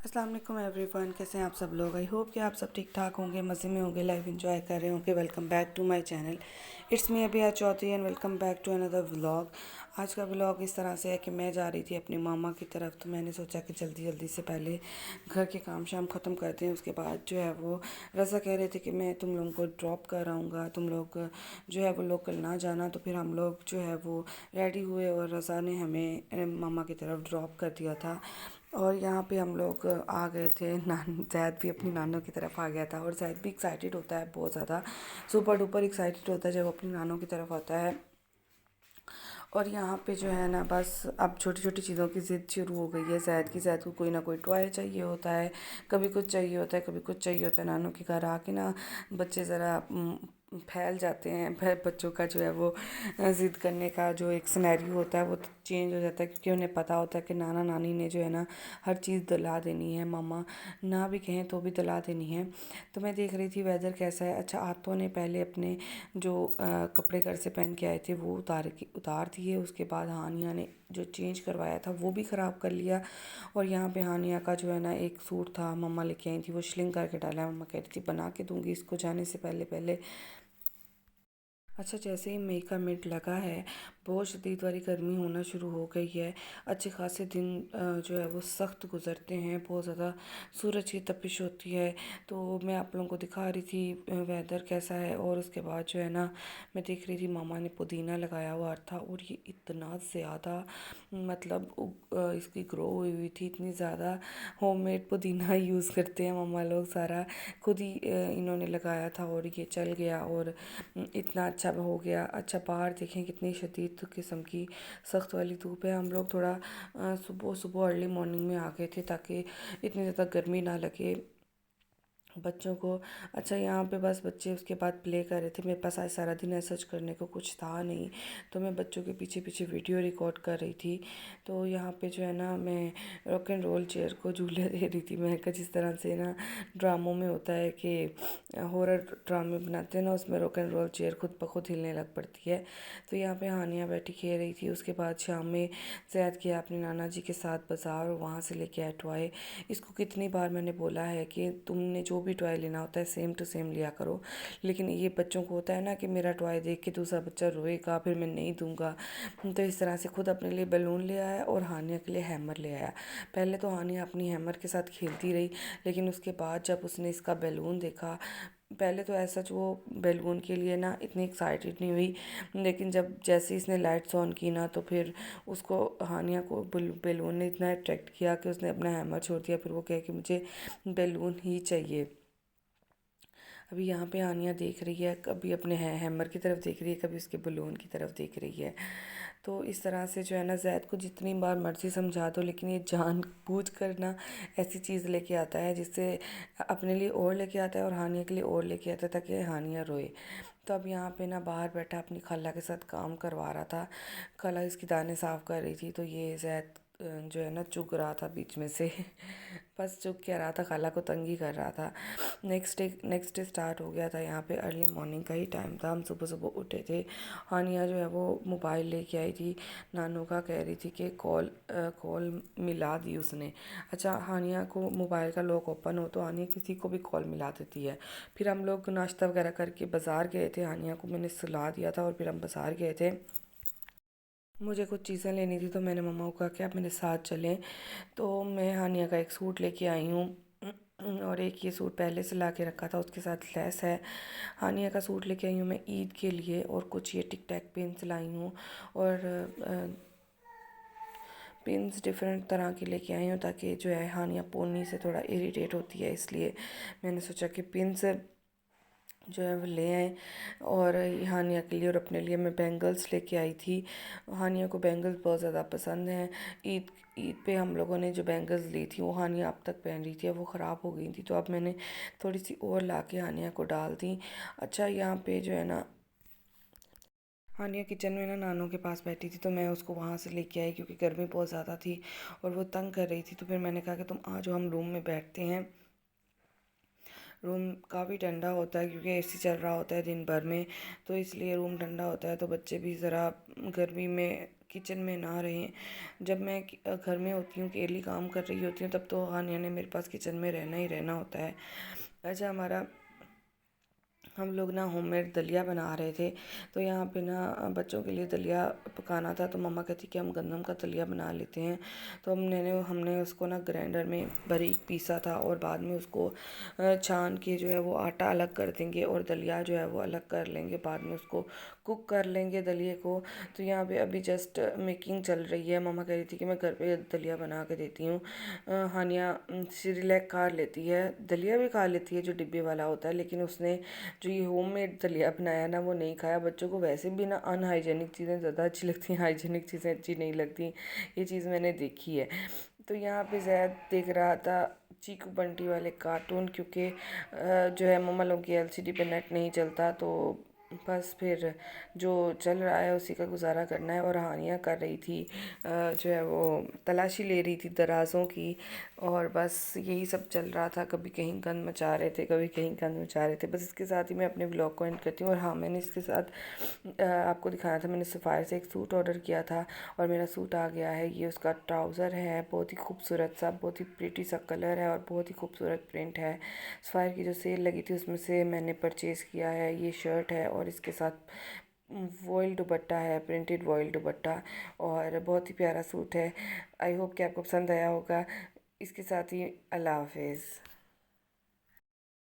अस्सलाम वालेकुम एवरीवन, कैसे हैं आप सब लोग। आई होप कि आप सब ठीक ठाक होंगे, मज़े में होंगे, लाइफ एंजॉय कर रहे होंगे। Welcome back to my channel. It's me Abhi Chaudhary and welcome back to another vlog. आज का व्लॉग इस तरह से है कि मैं जा रही थी अपनी मामा की तरफ, तो मैंने सोचा कि जल्दी जल्दी से पहले घर के काम शाम ख़त्म करते हैं। उसके बाद जो है वो रज़ा कह रहे थे कि मैं तुम लोगों को ड्रॉप कर आऊँगा, तुम लोग जो है वो लोकल ना जाना। तो फिर हम लोग जो है वो रेडी हुए और रज़ा ने हमें मामा की तरफ ड्रॉप कर दिया था। और यहाँ पे हम लोग आ गए थे। ज़ैद भी अपनी नानों की तरफ आ गया था और ज़ैद भी एक्साइटेड होता है बहुत ज़्यादा, सुपर डुपर एक्साइटेड होता है जब अपनी नानों की तरफ आता है। और यहाँ पे जो है ना, बस अब छोटी छोटी चीज़ों की ज़िद शुरू हो गई है ज़ैद की। ज़ैद को कोई ना कोई टॉय चाहिए होता है, कभी कुछ चाहिए होता है, कभी कुछ चाहिए होता है। नानों के घर आके ना बच्चे ज़रा फैल जाते हैं। फिर बच्चों का जो है वो ज़िद करने का जो एक सिनेरियो होता है वो चेंज हो जाता है, क्योंकि उन्हें पता होता है कि नाना नानी ने जो है ना हर चीज़ दिला देनी है, मामा ना भी कहें तो भी दिला देनी है। तो मैं देख रही थी वेदर कैसा है। अच्छा, आतों ने पहले अपने जो कपड़े घर से पहन के आए थे वो उतार दिए। उसके बाद हानिया ने जो चेंज करवाया था वो भी ख़राब कर लिया। और यहाँ पे हानिया का जो है ना एक सूट था, मम्मा लेके आई थी, वो श्लिंग करके डाला है। मम्मा कह रही थी बना के दूंगी इसको जाने से पहले पहले। अच्छा, जैसे ही मई का मिड लगा है, बहुत शदीद वाली गर्मी होना शुरू हो गई है। अच्छे खासे दिन जो है वो सख्त गुज़रते हैं, बहुत ज़्यादा सूरज की तपिश होती है। तो मैं आप लोगों को दिखा रही थी वेदर कैसा है। और उसके बाद जो है ना, मैं देख रही थी मामा ने पुदीना लगाया हुआ था और ये इतना ज़्यादा, मतलब इसकी ग्रो हुई हुई थी इतनी ज़्यादा। होममेड पुदीना यूज़ करते हैं मामा लोग, सारा खुद ही इन्होंने लगाया था और ये चल गया और इतना अच्छा हो गया। अच्छा, बाहर देखें कितनी शदीद किस्म की सख्त वाली धूप है। हम लोग थोड़ा सुबह सुबह अर्ली मॉर्निंग में आ गए थे ताकि इतनी ज़्यादा गर्मी ना लगे बच्चों को। अच्छा, यहाँ पे बस बच्चे उसके बाद प्ले कर रहे थे। मेरे पास आज सारा दिन ऐसा करने को कुछ था नहीं, तो मैं बच्चों के पीछे पीछे वीडियो रिकॉर्ड कर रही थी। तो यहाँ पे जो है ना, मैं रॉक एंड रोल चेयर को झूले दे रही थी। मैं का जिस तरह से ना ड्रामों में होता है कि हॉरर ड्रामे बनाते हैं ना, उसमें रॉक एंड रोल चेयर खुद ब खुद हिलने लग पड़ती है। तो यहाँ पे हानिया बैठी खेल रही थी। उसके बाद शाम में ज़ैद गया अपने नाना जी के साथ बाज़ार और वहाँ से लेके आया टॉय। इसको कितनी बार मैंने बोला है कि तुमने जो भी टॉय लेना होता है सेम टू सेम लिया करो, लेकिन ये बच्चों को होता है ना कि मेरा टॉय देख के दूसरा बच्चा रोएगा, फिर मैं नहीं दूंगा। तो इस तरह से खुद अपने लिए बैलून ले आया और हानिया के लिए हैमर ले आया। पहले तो हानिया अपनी हैमर के साथ खेलती रही, लेकिन उसके बाद जब उसने इसका बैलून देखा, पहले तो ऐसा जो वो बैलून के लिए ना इतनी एक्साइटेड नहीं हुई, लेकिन जब जैसे इसने लाइट्स ऑन की ना, तो फिर उसको हानिया को बैलून ने इतना अट्रैक्ट किया कि उसने अपना हैमर छोड़ दिया। फिर वो कहे कि मुझे बैलून ही चाहिए। अभी यहाँ पे हानिया देख रही है, कभी अपने हैमर की तरफ देख रही है, कभी उसके बलून की तरफ देख रही है। तो इस तरह से जो है ना, ज़ैद को जितनी बार मर्ज़ी समझा दो, लेकिन ये जानबूझ कर ना ऐसी चीज़ लेके आता है जिससे अपने लिए और लेके आता है और हानिया के लिए और लेके आता है ताकि हानिया रोए। तो अब यहाँ पे ना बाहर बैठा अपनी खाला के साथ काम करवा रहा था। खाला इसकी दाने साफ़ कर रही थी, तो ये ज़ैद जो है ना चुग रहा था बीच में से। बस चुग क्या रहा था, खाला को तंग ही कर रहा था। नेक्स्ट डे स्टार्ट हो गया था। यहाँ पे अर्ली मॉर्निंग का ही टाइम था, हम सुबह सुबह उठे थे। हानिया जो है वो मोबाइल लेके आई थी, नानू का कह रही थी कि कॉल मिला दी उसने। अच्छा, हानिया को मोबाइल का लॉक ओपन हो तो हानिया किसी को भी कॉल मिला देती है। फिर हम लोग नाश्ता वगैरह करके बाज़ार गए थे। हानिया को मैंने सुला दिया था और फिर हम बाज़ार गए थे। मुझे कुछ चीज़ें लेनी थी, तो मैंने मम्मा को कहा कि आप मेरे साथ चलें। तो मैं हानिया का एक सूट लेके आई हूँ और एक ये सूट पहले से ला के रखा था, उसके साथ लेस है। हानिया का सूट लेके आई हूँ मैं ईद के लिए, और कुछ ये टिक टैक पिन्स लाई हूँ। और पिन्स डिफरेंट तरह की लेके आई हूँ ताकि जो है हानिया पोनी से थोड़ा इरिटेट होती है, इसलिए मैंने सोचा कि पिन्स जो है वो ले आए। और हानिया के लिए और अपने लिए मैं बैंगल्स लेके आई थी। हानिया को बैंगल्स बहुत ज़्यादा पसंद हैं। ईद ईद पे हम लोगों ने जो बैंगल्स ली थी वो हानिया अब तक पहन रही थी, अब वो ख़राब हो गई थी, तो अब मैंने थोड़ी सी और ला के हानिया को डाल दी। अच्छा, यहाँ पे जो है ना, हानिया किचन में ना नानों के पास बैठी थी, तो मैं उसको वहाँ से लेके आई क्योंकि गर्मी बहुत ज़्यादा थी और वो तंग कर रही थी। तो फिर मैंने कहा कि तुम आ जाओ, हम रूम में बैठते हैं। रूम काफ़ी ठंडा होता है क्योंकि एसी चल रहा होता है दिन भर में, तो इसलिए रूम ठंडा होता है। तो बच्चे भी ज़रा गर्मी में किचन में ना रहें। जब मैं घर में होती हूँ, अकेली काम कर रही होती हूँ, तब तो हानिया ने मेरे पास किचन में रहना ही रहना होता है। अच्छा, हम लोग ना होममेड दलिया बना रहे थे, तो यहाँ पे ना बच्चों के लिए दलिया पकाना था। तो मम्मा कहती कि हम गंदम का दलिया बना लेते हैं। तो हमने उसको ना ग्राइंडर में बारीक पीसा था, और बाद में उसको छान के जो है वो आटा अलग कर देंगे और दलिया जो है वो अलग कर लेंगे। बाद में उसको कुक कर लेंगे दलिए को। तो यहाँ पे अभी जस्ट मेकिंग चल रही है। मम्मा कह रही थी कि मैं घर पे दलिया बना के देती हूँ। हानिया सिरिलैक खा लेती है, दलिया भी खा लेती है जो डिब्बे वाला होता है, लेकिन उसने जो ये होममेड दलिया बनाया ना वो नहीं खाया। बच्चों को वैसे भी ना अनहाइजेनिक चीज़ें ज़्यादा अच्छी लगती हैं, हाइजेनिक चीज़ें अच्छी नहीं लगती। ये चीज़ मैंने देखी है। तो यहाँ पे ज़ैद देख रहा था चीकू बंटी वाले कार्टून, क्योंकि जो है मम्मा लोग की एलसीडी पे नेट नहीं चलता, तो बस फिर जो चल रहा है उसी का गुजारा करना है। और हानिया कर रही थी जो है वो तलाशी ले रही थी दराज़ों की, और बस यही सब चल रहा था। कभी कहीं गंद मचा रहे थे, कभी कहीं गंद मचा रहे थे। बस इसके साथ ही मैं अपने ब्लॉग को एंड करती हूँ। और हाँ, मैंने इसके साथ आपको दिखाया था, मैंने सफ़ायर से एक सूट ऑर्डर किया था और मेरा सूट आ गया है। ये उसका ट्राउज़र है, बहुत ही खूबसूरत सा, बहुत ही प्रीटी सा कलर है और बहुत ही खूबसूरत प्रिंट है। सफ़ायर की जो सेल लगी थी उसमें से मैंने परचेज़ किया है। ये शर्ट है और इसके साथ वॉयल दुपट्टा है, प्रिंटेड वॉयल दुपट्टा, और बहुत ही प्यारा सूट है। आई होप कि आपको पसंद आया होगा। इसके साथ ही अल्लाह हाफिज़।